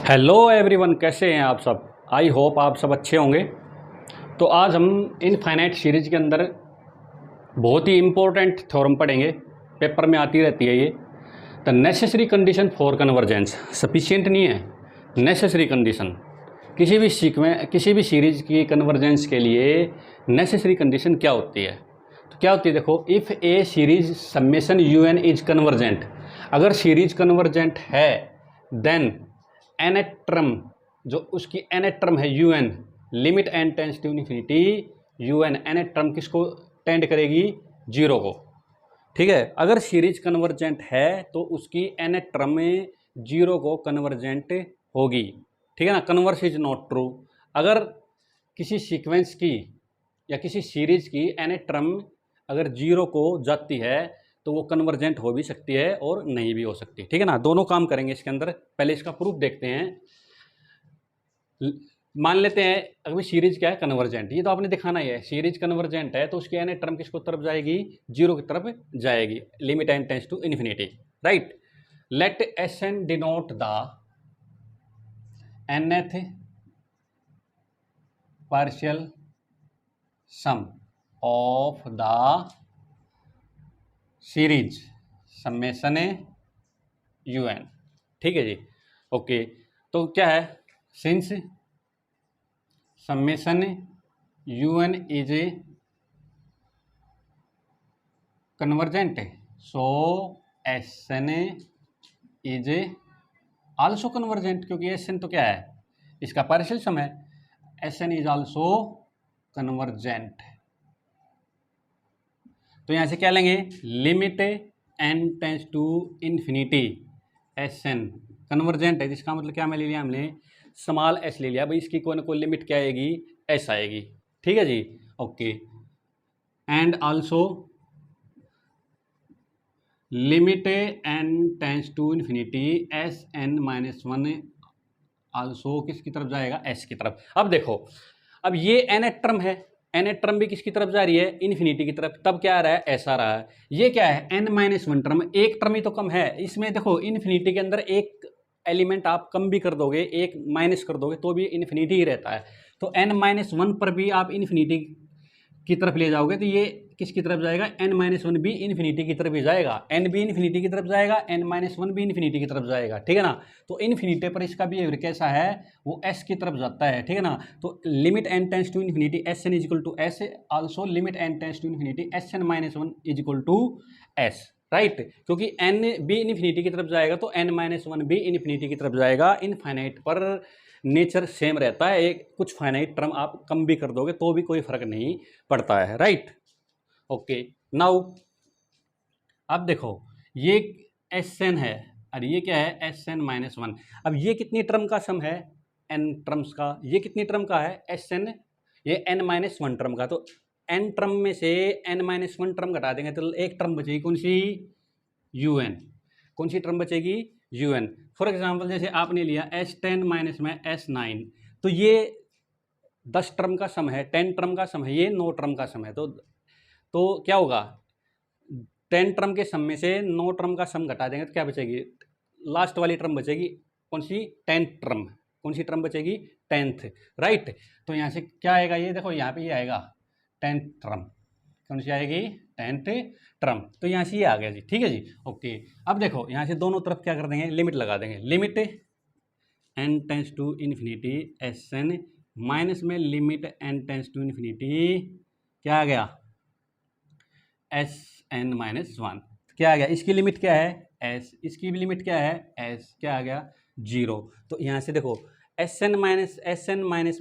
Hello everyone, कैसे हैं आप सब। आई होप आप सब अच्छे होंगे। तो आज हम इनफाइनाइट सीरीज के अंदर बहुत ही इम्पोर्टेंट थ्योरम पढ़ेंगे, पेपर में आती रहती है ये। The necessary condition for convergence sufficient नहीं है, नेसेसरी कंडीशन किसी भी सीरीज की कन्वर्जेंस के लिए नेसेसरी कंडीशन क्या होती है। तो क्या होती है, देखो, if a series summation u n is convergent, अगर सीरीज कन्वर्जेंट है देन एनेट टर्म, जो उसकी एनेट टर्म है u n, limit N tends to infinity u n, nth term किसको टेंड करेगी, जीरो को। ठीक है, अगर सीरीज कन्वर्जेंट है तो उसकी एनेट टर्म में जीरो को कन्वर्जेंट होगी। ठीक है ना, कन्वर्स इज नॉट ट्रू। अगर किसी सीक्वेंस की या किसी सीरीज की एनेट टर्म अगर जीरो को जाती है तो वो कन्वर्जेंट हो भी सकती है और नहीं भी हो सकती। ठीक है ना, दोनों काम करेंगे इसके अंदर। पहले इसका प्रूफ देखते हैं। मान लेते हैं अभी सीरीज क्या है, कन्वर्जेंट। ये तो आपने दिखाना ही है, सीरीज कन्वर्जेंट है तो उसकी एनेट टर्म किसको तरफ जाएगी, जीरो की तरफ जाएगी, limit N tends to infinity. Right, let S n denote the nth partial sum of the series summation u n. ठीक है जी, ओके। तो क्या है, since summation u n is a convergent, so S n is a also convergent, क्योंकि S n तो क्या है, इसका पार्शियल सम है। S n is also convergent. तो यहां से क्या लेंगे, limit N tends to infinity S N convergent है, जिसका मतलब क्या मैं ले लिया, हमने स्मॉल एस ले लिया भाई, इसकी कोई ना कोई लिमिट क्या आएगी, एस आएगी। ठीक है जी, okay. And also limit N tends to infinity S N minus one also किसकी तरफ जाएगा, एस की तरफ। अब देखो, अब ये एनेट टर्म है, एनेट टर्म भी किसकी तरफ जा रही है, इन्फिनिटी की तरफ। तब क्या आ रहा है, ऐसा रहा है। ये क्या है, एन माइनस वन टर्म, एक टर्म ही तो कम है इसमें। देखो, इन्फिनिटी के अंदर एक एलिमेंट आप कम भी कर दोगे, एक माइनस कर दोगे तो भी इन्फिनिटी ही रहता है। तो एन माइनस वन पर भी आप इन्फिनिटी की तरफ ले जाओगे तो ये किसकी तरफ जाएगा, एन माइनस वन भी इन्फिनिटी की तरफ ही जाएगा, एन भी इन्फिनिटी की तरफ जाएगा, एन माइनस वन भी इन्फिनिटी की तरफ जाएगा। ठीक है ना, तो इन्फिनिटी पर इसका बिहेवियर कैसा है, वो एस की तरफ जाता है। ठीक है ना, तो limit N tends to infinity S n is equal to S, also limit N tends to infinity S N minus one is equal to S. Right, क्योंकि एन भी इन्फिनिटी की तरफ जाएगा तो एन माइनस वन भी infinity की तरफ जाएगा। इनफाइनाइट पर नेचर सेम रहता है, एक कुछ फाइनाइट टर्म आप कम भी कर दोगे तो भी कोई फर्क नहीं पड़ता है। Right, okay. नाउ अब देखो, ये एस एन है और ये क्या है, एस एन माइनस वन। अब ये कितनी टर्म का सम है, एन टर्म्स का। ये कितनी टर्म का है, एस एन, ये एन माइनस वन टर्म का। तो एन टर्म में से एन माइनस वन टर्म घटा देंगे तो एक टर्म बचेगी, कौन सी, यू एन। कौन सी टर्म बचेगी, यू एन। फॉर एग्जाम्पल जैसे आपने लिया एस टेन माइनस में एस नाइन, तो ये 10 टर्म का सम है, 10 टर्म का सम है, ये 9 टर्म का सम है। तो क्या होगा, 10 टर्म के सम में से 9 टर्म का सम घटा देंगे तो क्या बचेगी, लास्ट वाली टर्म बचेगी, कौन सी, 10th टर्म। कौन सी टर्म बचेगी, 10th। राइट, तो यहाँ से क्या आएगा, ये देखो यहाँ पे ये आएगा 10th टर्म। कौन सी आएगी, 10th टर्म। तो यहाँ से ये आ गया जी। ठीक है जी, ओके। अब देखो यहाँ से दोनों तरफ क्या कर देंगे, लिमिट लगा देंगे, limit N tends to infinity S N minus में limit N tends to infinity क्या आ गया, एस एन माइनस वन। क्या आ गया, इसकी लिमिट क्या है, एस, इसकी भी लिमिट क्या है, एस, क्या आ गया, जीरो। तो यहाँ से देखो, एस एन माइनस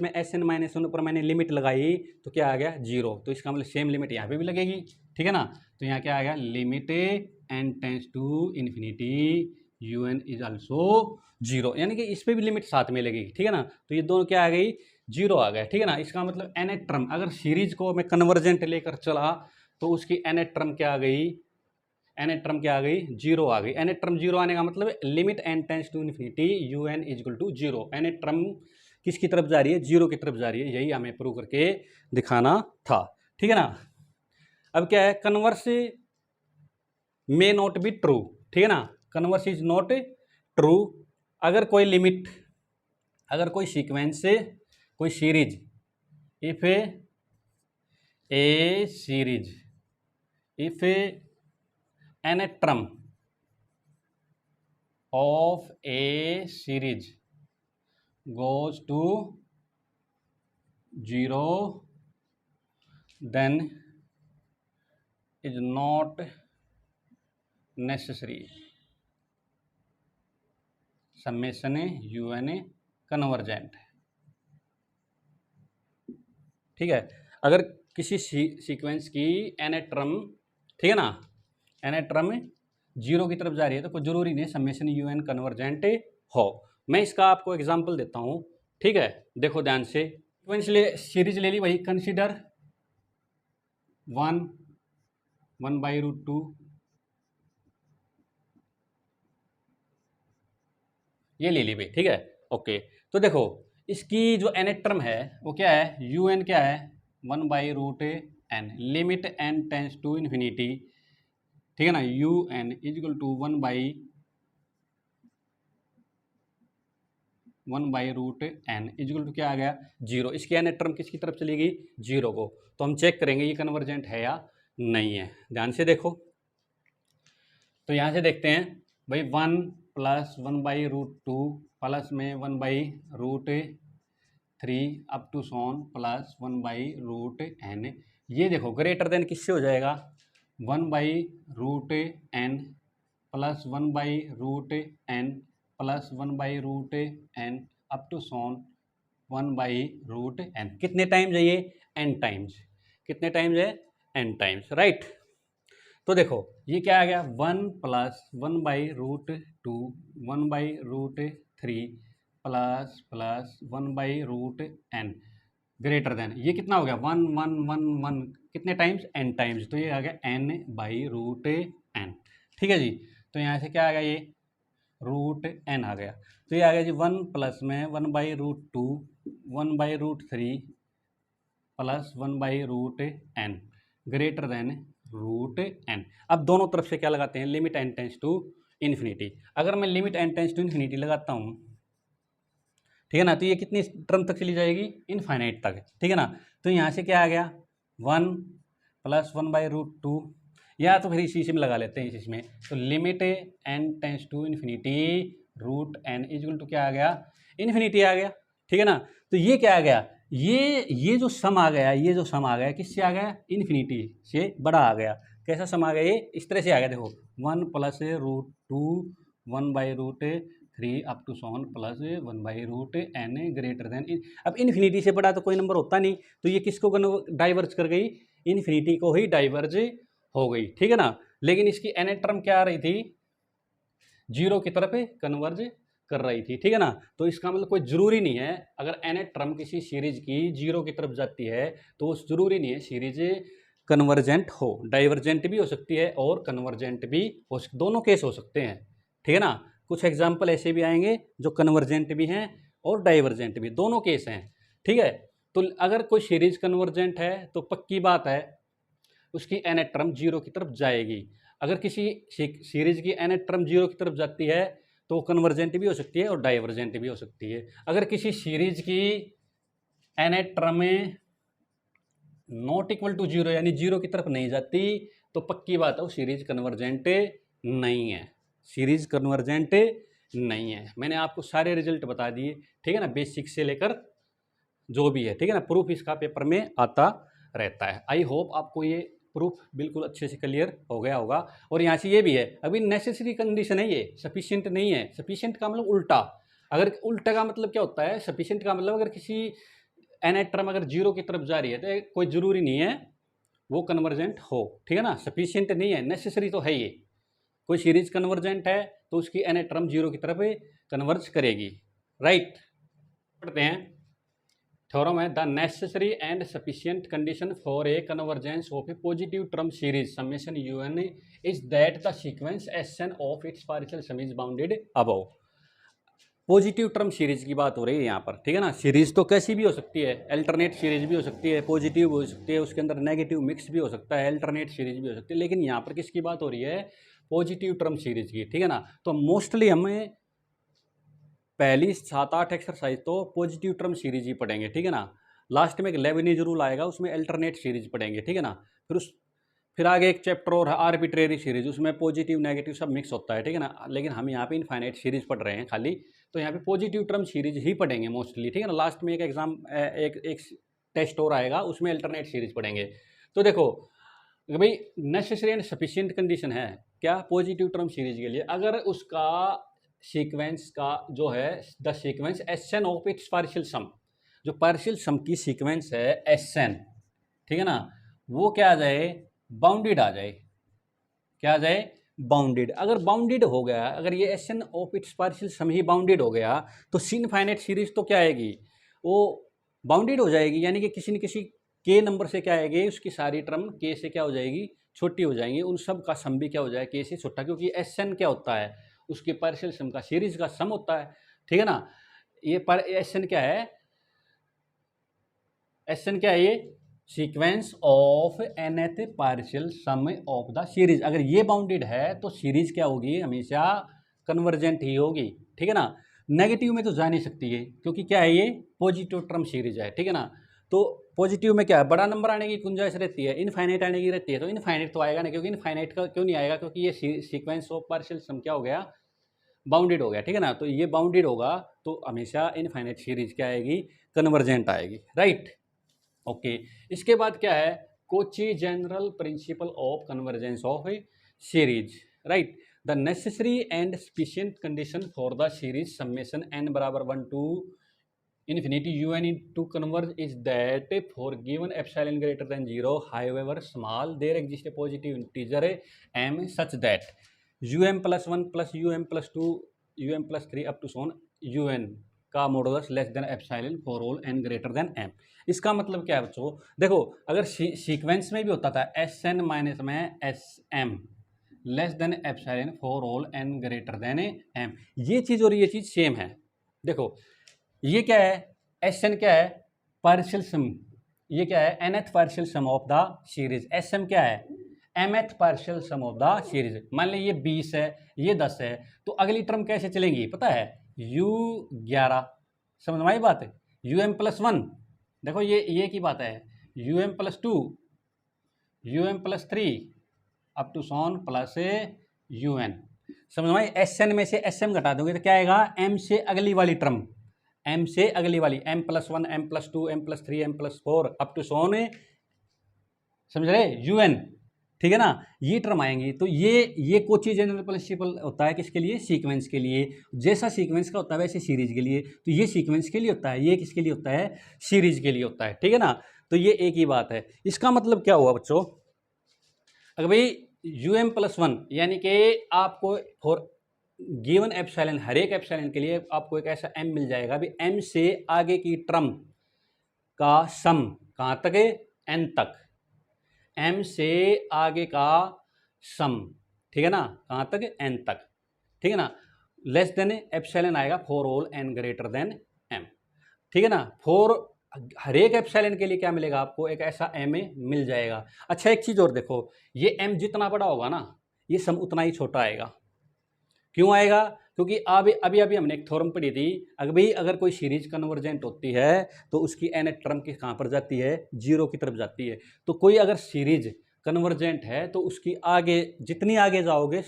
में एस एन माइनस वन पर मैंने लिमिट लगाई तो क्या आ गया, जीरो। तो इसका मतलब सेम लिमिट यहाँ पे भी लगेगी। ठीक है ना, तो यहाँ क्या आ गया, limit N tends to infinity u n is also zero, यानी कि इस पर भी लिमिट साथ में लगेगी। ठीक है ना, तो ये दोनों क्या आ गई, जीरो आ गया। ठीक है ना, इसका मतलब एनेट टर्म, अगर सीरीज को मैं कन्वर्जेंट लेकर चला तो उसकी एनेट टर्म क्या आ गई, एनेट टर्म क्या आ गई, जीरो आ गई। एनेट टर्म जीरो आने का मतलब limit N tends to infinity u n is equal to zero. Nth term किसकी तरफ जा रही है, जीरो की तरफ जा रही है, यही हमें प्रूव करके दिखाना था। ठीक है ना, अब क्या है, converse may not be true. ठीक है ना, कन्वर्स इज नॉट ट्रू। अगर कोई लिमिट अगर कोई सीक्वेंस से कोई series, if a series, if n term of a series goes to 0, then is not necessary summation un convergent. ठीक है, अगर किसी सीक्वेंस की एन टर्म, ठीक है ना, एन टर्म 0 की तरफ जा रही है तो कोई जरूरी नहीं समेशन यू एन कन्वर्जेंट हो। मैं इसका आपको एग्जांपल देता हूं, ठीक है, देखो ध्यान से। सीरीज ले ली, वही कंसीडर 1/√2, ये ले ली भाई, ठीक है, ओके। तो देखो इसकी जो एन टर्म है वो क्या है, यू एन क्या है 1/√n, limit n tends to infinity, ठीक है ना, u n is equal to 1/√n is equal to क्या आ गया 0। इसकी एन टर्म किसकी तरफ चलेगी 0 को। तो हम चेक करेंगे ये कन्वर्जेंट है या नहीं है, ध्यान से देखो। तो यहाँ से देखते हैं भाई 1 + 1/√2 प्लस में 1/√3 up to so on plus 1/√n, ये देखो ग्रेटर देन किससे हो जाएगा 1/√n plus 1/√n plus 1/√n up to so on 1/√n। कितने टाइम्स है ये n टाइम्स, कितने टाइम्स है n टाइम्स, राइट। तो देखो ये क्या आ गया 1 + 1/√2 1/√3 प्लस 1/√n ग्रेटर देन, ये कितना हो गया 1 1 1 1, कितने टाइम्स n टाइम्स, तो ये आ गया n/√n, ठीक है जी। तो यहाँ से क्या आ गया ये √n आ गया। तो ये आ गया जी 1 प्लस में 1/√2 1/√3 plus 1/√n greater then √n। अब दोनों तरफ से क्या लगाते हैं, limit n tends to infinity. अगर मैं limit n tends to infinity लगाता हूँ, ठीक है ना, तो ये कितनी टर्म तक चली जाएगी इनफाइनाइट तक, ठीक है ना। तो यहाँ से क्या आ गया 1 + 1/√2, या तो फिर इसी से लगा लेते हैं इसमें। तो limit n tends to infinity √n is equal to क्या आ गया इन्फिनिटी आ गया, ठीक है ना। तो ये क्या आ गया, ये जो सम आ गया, ये जो सम आ गया किससे आ गया इन्फिनिटी से बड़ा आ गया। कैसा सम आ गया, ये इस तरह से आ गया, देखो 1 + √2 1/√3 up to so on plus 1/√n greater than. अब इन्फिनिटी से बड़ा तो कोई नंबर होता नहीं, तो ये किसको डाइवर्ज कर गई, इन्फिनिटी को ही डाइवर्ज हो गई, ठीक है ना। लेकिन इसकी एन टर्म क्या आ रही थी 0 की तरफ कन्वर्ज कर रही थी, ठीक है ना। तो इसका मतलब कोई जरूरी नहीं है अगर एन टर्म किसी सीरीज की 0 की तरफ जाती है तो जरूरी नहीं है सीरीज कन्वर्जेंट हो, डाइवर्जेंट भी हो सकती है और कन्वर्जेंट भी हो सकती, दोनों केस हो सकते हैं, ठीक है ना। कुछ एग्जाम्पल ऐसे भी आएंगे जो कन्वर्जेंट भी हैं और डाइवर्जेंट भी, दोनों केस हैं, ठीक है। तो अगर कोई सीरीज कन्वर्जेंट है तो पक्की बात है उसकी एन टर्म 0 की तरफ जाएगी। अगर किसी सीरीज की एन टर्म 0 की तरफ जाती है तो कन्वर्जेंट भी हो सकती है और डाइवर्जेंट भी हो सकती है। अगर किसी सीरीज की n term not equal to 0 यानी 0 की तरफ नहीं जाती तो पक्की बात है वो सीरीज कन्वर्जेंट नहीं है, सीरीज कन्वर्जेंट नहीं है। मैंने आपको सारे रिजल्ट बता दिए, ठीक है ना, बेसिक से लेकर जो भी है, ठीक है ना। प्रूफ इसका पेपर में आता रहता है। आई होप आपको ये प्रूफ बिल्कुल अच्छे से क्लियर हो गया होगा। और यहाँ से ये भी है, अभी नेसेसरी कंडीशन है, ये सफिशिएंट नहीं है। सफिशिएंट का मतलब उल्टा, अगर उल्टा का मतलब क्या होता है, सफिशिएंट का मतलब अगर किसी एन टर्म अगर 0 की तरफ जा रही है तो कोई जरूरी नहीं है वो कन्वर्जेंट हो, ठीक है ना। सफिशिएंट नहीं है, नेसेसरी तो है ये। कोई सीरीज कन्वर्जेंट है तो उसकी एन टर्म 0 की तरफ कन्वर्ज करेगी, राइट। पढ़ते हैं थ्योरम है, the necessary and sufficient condition for a convergence of A positive term series summation un is that the sequence Sn of its partial some is bounded above. Positive term series की बात हो रही है यहाँ पर, ठीक है ना। सीरीज तो कैसी भी हो सकती है, अल्टरनेट सीरीज भी हो सकती है, पॉजिटिव हो सकती है, उसके अंदर नेगेटिव मिक्स भी हो सकता है, अल्टरनेट सीरीज भी हो सकती है, लेकिन यहाँ पर किसकी बात हो रही है पॉजिटिव टर्म सीरीज की, ठीक है ना। तो मोस्टली हमें पहली 7-8 एक्सरसाइज तो पॉजिटिव टर्म सीरीज ही पढ़ेंगे, ठीक है ना। लास्ट में एक लेबनीज रूल आएगा, उसमें अल्टरनेट सीरीज पढ़ेंगे, ठीक है ना। फिर आगे एक चैप्टर और है आर्बिट्रेरी सीरीज, उसमें पॉजिटिव नेगेटिव सब मिक्स होता है, ठीक है ना। लेकिन हम यहाँ पे इनफाइनाइट सीरीज पढ़ रहे हैं खाली, तो यहाँ पे पॉजिटिव टर्म सीरीज ही पढ़ेंगे मोस्टली, ठीक है ना। लास्ट में एक एग्जाम एक टेस्ट और आएगा, उसमें अल्टरनेट सीरीज पढ़ेंगे। तो देखो भाई नेसेसरी एंड सफिशिएंट कंडीशन है क्या पॉजिटिव टर्म सीरीज के लिए, अगर उसका सीक्वेंस का जो है the sequence S N of its partial sum, जो पार्शियल सम की सीक्वेंस है एस एन, ठीक है ना, वो क्या आ जाए, बाउंडेड आ जाए। क्या आ जाए, बाउंडेड। अगर बाउंडेड हो गया, अगर ये S N of its partial sum ही बाउंडेड हो गया, तो इनफाइनाइट सीरीज तो क्या आएगी, वो बाउंडेड हो जाएगी, यानी कि किसी न किसी के नंबर से क्या आएगी, उसकी सारी टर्म के से क्या हो जाएगी, छोटी हो जाएंगी, उन सब का सम भी क्या हो जाए, के से छोटा, क्योंकि एस एन क्या होता है, उसके पार्शियल सम का सीरीज का सम होता है, ठीक है ना। ये पर एस एन क्या है, एस एन क्या है, ये sequence of nth partial sum of the series. अगर ये बाउंडेड है तो सीरीज क्या होगी, हमेशा कन्वर्जेंट ही होगी, ठीक है ना। नेगेटिव में तो जा नहीं सकती है, क्योंकि क्या है, ये पॉजिटिव टर्म सीरीज है, ठीक है ना। तो पॉजिटिव में क्या है, बड़ा नंबर आने की गुंजाइश रहती है, इनफाइनाइट आने की रहती है, तो इनफाइनाइट तो आएगा ना, क्योंकि इनफाइनाइट का क्यों नहीं आएगा, क्योंकि ये सीक्वेंस ऑफ पार्शियल सम क्या हो गया, बाउंडेड हो गया, ठीक है ना। तो ये बाउंडेड होगा तो हमेशा इनफाइनाइट सीरीज क्या आएगी, कन्वर्जेंट आएगी, राइट। ओके इसके बाद क्या है, Kochi general principle of convergence of A series, right. The necessary and sufficient condition for the series summation n बराबर 1 to infinity un to converge is that for given epsilon greater than 0 however small there exists a positive integer m such that um plus 1 plus um plus 2 um plus 3 up to so on un का modulus less than epsilon for all n greater than m. इसका मतलब क्या है बच्चों, देखो अगर sequence में भी होता था एस एन माइनस में S m less than epsilon for all n greater than m, ये चीज़ और ये चीज़ सेम है। देखो ये क्या है, एस एन क्या है, पार्शियल सम, ये क्या है, nth partial sum of the series, S m क्या है, mth partial sum of the series. मान लीजिए ये 20 है, ये 10 है, तो अगली टर्म कैसे चलेंगी पता है, u11, समझ में आई बात है, um प्लस 1, देखो ये की बात है, um plus 2, um plus 3 up to so on plus un, समझ में आई। एस एन में से एस एम घटा दोगे तो क्या आएगा, m से अगली वाली टर्म, m से अगली वाली m plus 1 m plus 2 m plus 3 m plus 4 up to so on, समझ रहे, un, ठीक है ना, ये टर्म आएंगी। तो ये कोची जनरल प्रिंसिपल होता है किसके लिए, सीक्वेंस के लिए, जैसा सीक्वेंस का होता है वैसे सीरीज के लिए, तो ये सीक्वेंस के लिए होता है, ये किसके लिए होता है, सीरीज के लिए होता है, ठीक है ना। तो ये एक ही बात है। इसका मतलब क्या हुआ बच्चों, अगर भाई um प्लस 1 यानी कि आपको फॉर गिवन एप्सिलॉन, हर एक एप्सिलॉन के लिए आपको एक ऐसा m मिल जाएगा, अभी m से आगे की टर्म का सम कहाँ तक है, n तक, m से आगे का सम, ठीक है ना, कहाँ तक, n तक, ठीक है ना, लेस देन एप्सिलॉन आएगा for all n greater than m, ठीक है ना। फॉर हर एक एप्सिलॉन के लिए क्या मिलेगा आपको, एक ऐसा m मिल जाएगा। अच्छा एक चीज़ और देखो, ये m जितना बड़ा होगा ना, ये सम उतना ही छोटा आएगा। क्यों आएगा, क्योंकि अभी हमने एक थ्योरम पढ़ी थी, अगर कोई सीरीज कन्वर्जेंट होती है तो उसकी n टर्म की कहाँ पर जाती है, जीरो की तरफ जाती है। तो कोई अगर सीरीज कन्वर्जेंट है तो उसकी आगे जितनी आगे जाओगे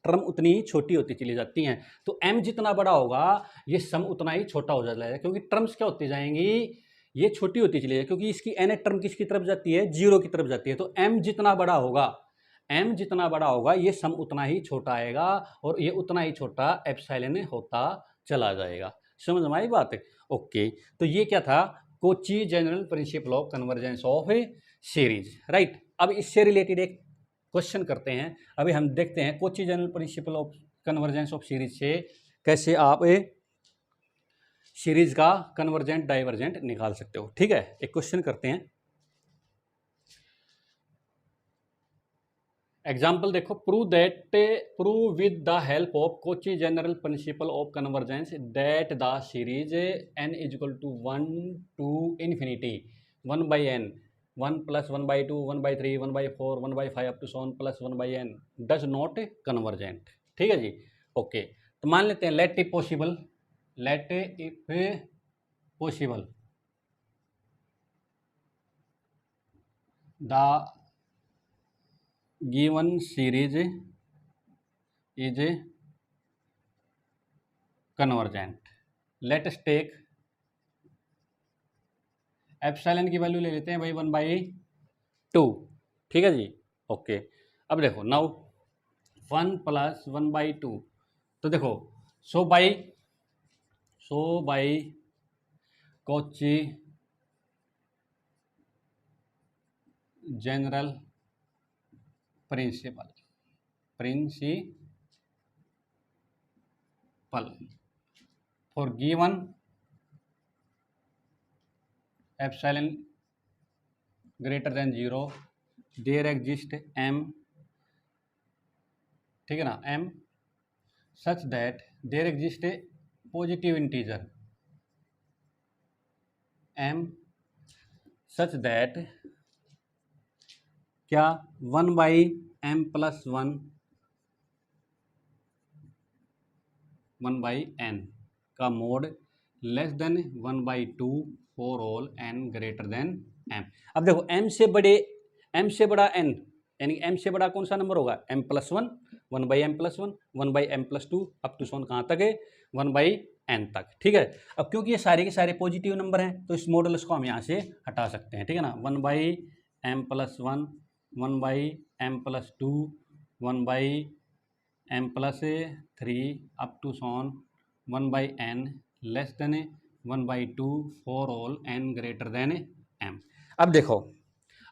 टर्म उतनी ही छोटी होती चली जाती हैं। तो m जितना बड़ा होगा ये सम उतना ही छोटा हो जाता है, क्योंकि टर्म्स क्या होती जाएंगी, ये छोटी होती चली जाएगी, क्योंकि इसकी n टर्म किसकी तरफ जाती है, जीरो की तरफ जाती है। तो m जितना बड़ा होगा, m जितना बड़ा होगा ये सम उतना ही छोटा आएगा, और ये उतना ही छोटा एप्सिलॉन होता चला जाएगा। समझ में आई बात है। ओके तो ये क्या था, Kochi general principle of convergence of A series, right. अब इससे रिलेटेड एक क्वेश्चन करते हैं। अभी हम देखते हैं Kochi general principle of convergence of series से कैसे आप ए सीरीज का कन्वर्जेंट डाइवर्जेंट निकाल सकते हो। ठीक है, एक क्वेश्चन करते हैं। एग्जाम्पल देखो, prove with the help of Cauchy general principle of convergence that the series n equal to 1 to infinity 1 by n 1 plus 1 by 2 1 by 3 1 by 4 1 by 5 up to so on plus 1 by n does not convergent. ठीक है जी, okay. तो मान लेते हैं let it possible, let if possible the given series is convergent. Let us take epsilon की value ले लेते हैं भाई 1/2, ठीक है जी। ओके, अब देखो नाउ 1 + 1/2, तो देखो so by Cauchy general principle for given epsilon greater than 0 there exist m, ठीक है ना, m such that there exist a positive integer m such that क्या 1/m+1 1/n का mod less than 1/2 for all n greater than m। अब देखो m से बड़ा n, यानी m से बड़ा कौन सा नंबर होगा, m+1, 1/m+1, 1/m+2 up to सोन कहाँ तक है 1/n तक, ठीक है। अब क्योंकि ये सारे के सारे पॉजिटिव नंबर हैं तो इस मॉडल्स को हम यहाँ से हटा सकते हैं, ठीक है ना। 1/m+1, 1/m+2, 1/m+3 up to so on 1/n less than 1/2 for all n greater than m। अब देखो,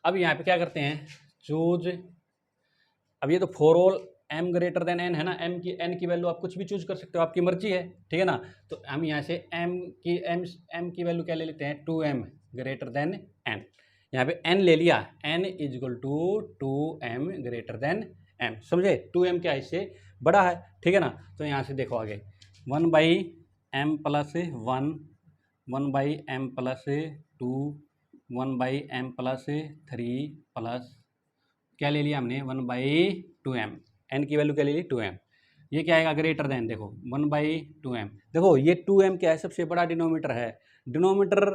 अब यहाँ पे क्या करते हैं, चूज, अब ये तो for all m greater than n है ना, n की वैल्यू आप कुछ भी चूज कर सकते हो, आपकी मर्जी है, ठीक है ना। तो हम यहाँ से m की वैल्यू क्या ले लेते हैं, 2m ग्रेटर देन n। यहाँ पे n ले लिया, n = 2m greater than m, समझे। 2m क्या इससे बड़ा है, ठीक है ना। तो यहाँ से देखो आगे 1/m+1, 1/m+2, 1/m+3 प्लस क्या ले लिया हमने 1/2m, n की वैल्यू क्या ले ली 2m। ये क्या आएगा ग्रेटर देन, देखो 1/2m, देखो ये 2m क्या है, सबसे बड़ा डिनोमीटर है। डिनोमीटर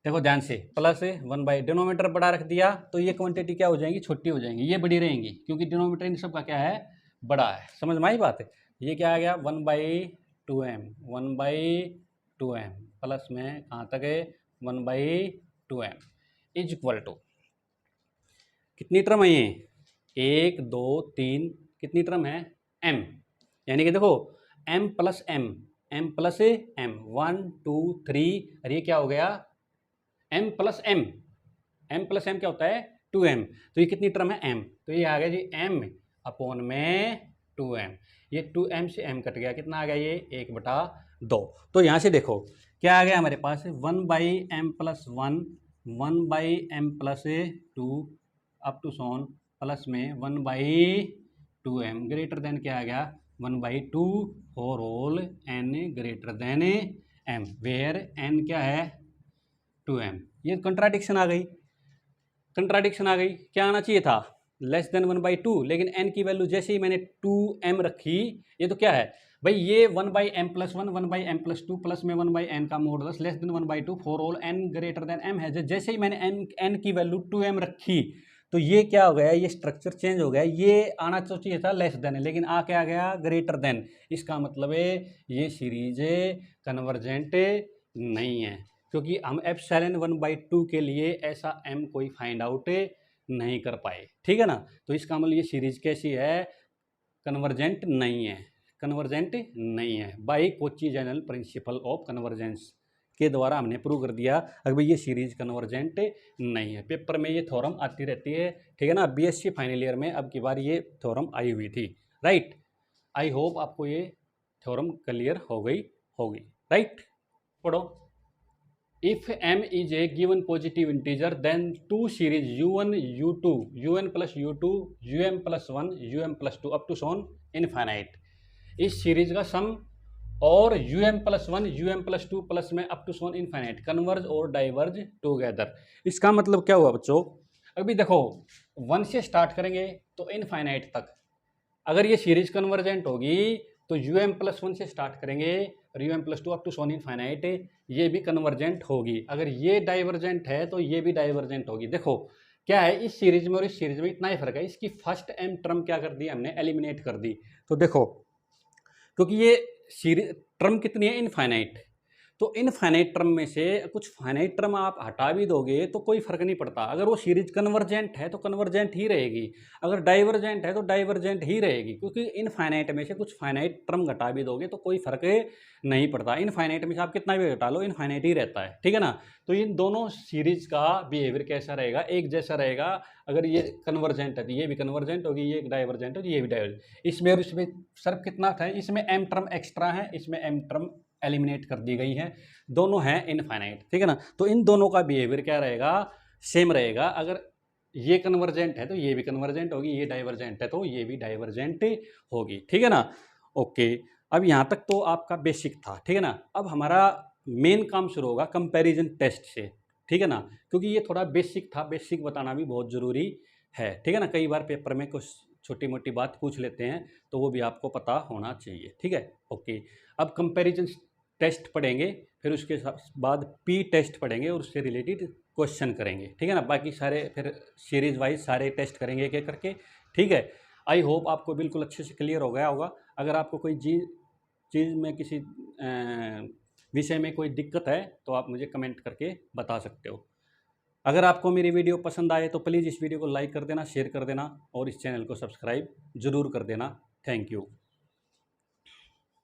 देखो ध्यान से, प्लस 1/, डिनोमीटर बड़ा रख दिया तो ये क्वांटिटी क्या हो जाएंगी, छोटी हो जाएंगी, ये बड़ी रहेंगी क्योंकि डिनोमीटर इन सब का क्या है, बड़ा है। समझ में आई बात है। ये क्या आ गया 1/2m, 1/2m प्लस में कहाँ तक है 1/2m इज इक्वल टू कितनी टर्म है ये, 1 2 3, कितनी टर्म है m, यानी कि देखो m + m, m + m 1 2 3, और ये क्या हो गया m + m, m + m क्या होता है 2m, तो ये कितनी टर्म है m, तो ये आ गया जी m अपॉन में 2m, ये 2m से m कट गया, कितना आ गया ये 1/2। तो यहाँ से देखो क्या आ गया हमारे पास 1/m+1, 1/m+2 up to so on plus में 1/2m ग्रेटर देन क्या आ गया 1/2 for all n greater than m, where n क्या है 2m। ये कंट्राडिक्शन आ गई, क्या आना चाहिए था लेस देन 1/2, लेकिन n की वैल्यू जैसे ही मैंने 2m रखी, ये तो क्या है भाई, ये 1/m+1, 1/m+2 प्लस में 1/n का modulus less than 1/2 for all n greater than m है। जैसे ही मैंने n की वैल्यू 2m रखी तो ये क्या हो गया, ये स्ट्रक्चर चेंज हो गया, ये आना तो चाहिए था लेस देन, लेकिन आ क्या गया ग्रेटर देन। इसका मतलब है ये सीरीज कन्वर्जेंट नहीं है, क्योंकि हम एप्सिलॉन 1/2 के लिए ऐसा m कोई फाइंड आउट नहीं कर पाए, ठीक है ना। तो इसका मतलब ये सीरीज कैसी है, कन्वर्जेंट नहीं है, by Cauchy general principle of convergence के द्वारा हमने प्रूव कर दिया अगर ये सीरीज कन्वर्जेंट नहीं है। पेपर में ये थ्योरम आती रहती है, ठीक है ना। बीएससी फाइनल ईयर में अब की बार ये थ्योरम आई हुई थी, राइट। आई होप आपको ये थ्योरम क्लियर हो गई होगी, राइट। पढ़ो, if m is a given positive integer then two series u1 u2 un plus u2 um plus 1 um plus 2 up to soon infinite, इस सीरीज का सम और um+1 um+2 plus में up to so on infinite converge और diverge together. इसका मतलब क्या हुआ बच्चों, अभी देखो 1 से स्टार्ट करेंगे तो इनफाइनाइट तक, अगर ये सीरीज कन्वर्जेंट होगी तो um+1 से स्टार्ट करेंगे रियो M plus two up to so on infinite ये भी कन्वर्जेंट होगी। अगर ये डाइवर्जेंट है तो ये भी डाइवर्जेंट होगी। देखो क्या है, इस सीरीज में और इस सीरीज में इतना ही फर्क है, इसकी फर्स्ट एम टर्म क्या कर दी हमने, एलिमिनेट कर दी। तो देखो क्योंकि ये सीरीज टर्म कितनी है, इनफाइनाइट, तो इनफाइनाइट टर्म में से कुछ फाइनाइट टर्म आप हटा भी दोगे तो कोई फर्क नहीं पड़ता। अगर वो सीरीज कन्वर्जेंट है तो कन्वर्जेंट ही रहेगी, अगर डाइवर्जेंट है तो डाइवर्जेंट ही रहेगी, क्योंकि इनफाइनाइट में से कुछ फाइनाइट टर्म घटा भी दोगे तो कोई फर्क नहीं पड़ता। इनफाइनाइट में से आप कितना भी घटा लो इनफाइनाइट ही रहता है, ठीक है ना। तो इन दोनों सीरीज का बिहेवियर कैसा रहेगा, एक जैसा रहेगा। अगर ये कन्वर्जेंट है तो ये भी कन्वर्जेंट होगी, ये डाइवर्जेंट होगी, ये भी डाइवर्जेंट। इसमें और इसमें सिर्फ कितना था, इसमें एम टर्म एक्स्ट्रा है, इसमें एम टर्म एलिमिनेट कर दी गई है, दोनों हैं इनफाइनाइट, ठीक है ना। तो इन दोनों का बिहेवियर क्या रहेगा, सेम रहेगा। अगर ये कन्वर्जेंट है तो ये भी कन्वर्जेंट होगी, ये डाइवर्जेंट है तो ये भी डाइवर्जेंट होगी, ठीक है ना। ओके, अब यहाँ तक तो आपका बेसिक था, ठीक है ना। अब हमारा मेन काम शुरू होगा कंपैरिजन टेस्ट से, ठीक है ना, क्योंकि ये थोड़ा बेसिक था, बेसिक बताना भी बहुत ज़रूरी है, ठीक है ना। कई बार पेपर में कुछ छोटी मोटी बात पूछ लेते हैं तो वो भी आपको पता होना चाहिए, ठीक है। ओके, अब कंपैरिजन टेस्ट पढ़ेंगे, फिर उसके बाद पी टेस्ट पढ़ेंगे और उससे रिलेटेड क्वेश्चन करेंगे, ठीक है ना। बाकी सारे फिर सीरीज वाइज सारे टेस्ट करेंगे एक एक करके, ठीक है। आई होप आपको बिल्कुल अच्छे से क्लियर हो गया होगा। अगर आपको कोई चीज़ में किसी विषय में कोई दिक्कत है तो आप मुझे कमेंट करके बता सकते हो। अगर आपको मेरी वीडियो पसंद आए तो प्लीज़ इस वीडियो को लाइक कर देना, शेयर कर देना और इस चैनल को सब्सक्राइब ज़रूर कर देना। Thank you.